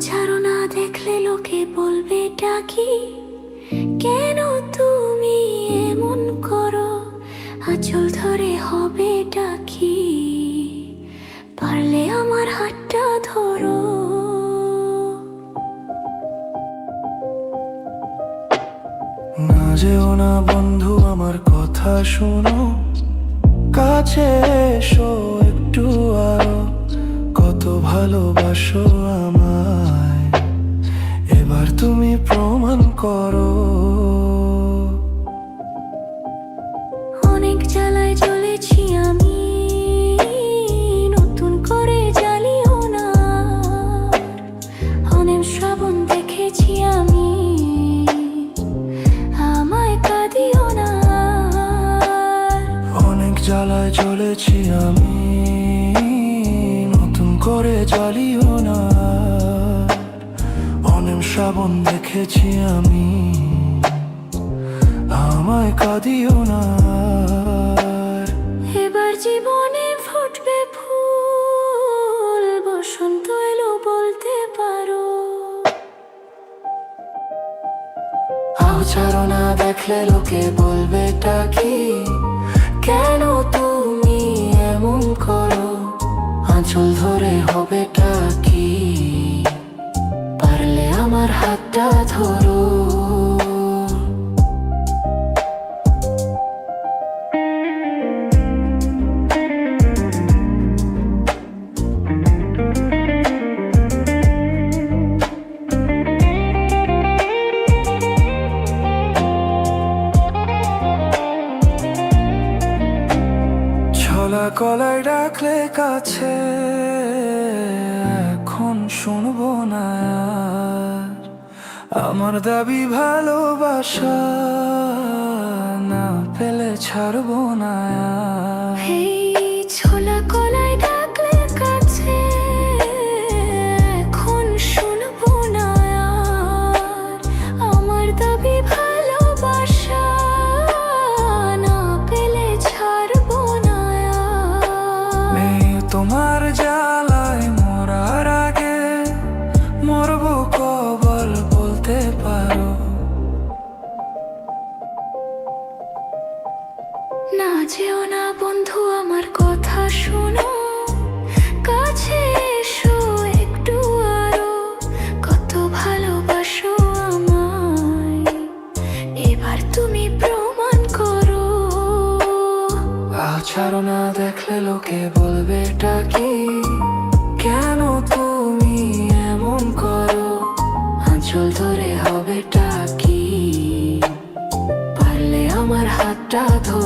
ছাড়ো না, দেখলে লোকে বলবে ডাকি। কেন তুমি এমন করো? আঁচল ধরে হবে ডাকি, পারলে আমার হাতটা ধরো। না যেও না বন্ধু, আমার কথা শোনো, কাছে এসো একটু আরো। কত ভালোবাসো আমায়, এবার তুমি প্রমাণ করো। অনেক জ্বালায় জ্বলেছি আমি, নতুন করে জ্বালিও না। অনেক শ্রাবণ দেখেছি আমি, আমায় কাঁদিও না। অনেক জ্বালায় জ্বলেছি আমি, নতুন করে জ্বালিও না। অনেক শ্রাবণ দেখেছি আমি, আমায় কাঁদিও না। এবার জীবনে ফুটবে ফুল, বসন্ত এলো বলতে পারো। আও ছাড়ো না, দেখলে লোকে বলবে ডাকি। কেন তুমি এমন করো? আঁচল ধরে হবে ডাকি, পারলে আমার হাতটা ধরো। ছলা কলায় ডাকলে কাছে, এখন শুনবো না আর। আমার দাবি ভালোবাসা, না পেলে ছাড়বো না আর। এই ছোলা কলায় ডাকলে কাছে, এখন শুনবো না আর। আমার দাবি ভালোবাসা, না পেলে ছাড়বো না আর। মেয়ে তোমার জ্বালায় মরার আগে, মরবো কবল বলতে পারো। না যেও না বন্ধু, আমার কথা শোনো, কাছে এসো একটু আরো। কত ভালোবাসো আমায়, এবার তুমি প্রমাণ করো। ছাড়ো না, দেখলে লোকে বলবে ডাকি। কেন তুমি এমন করো? আঁচল ধরে হবে ডাকি, পারলে আমার হাতটা ধরো।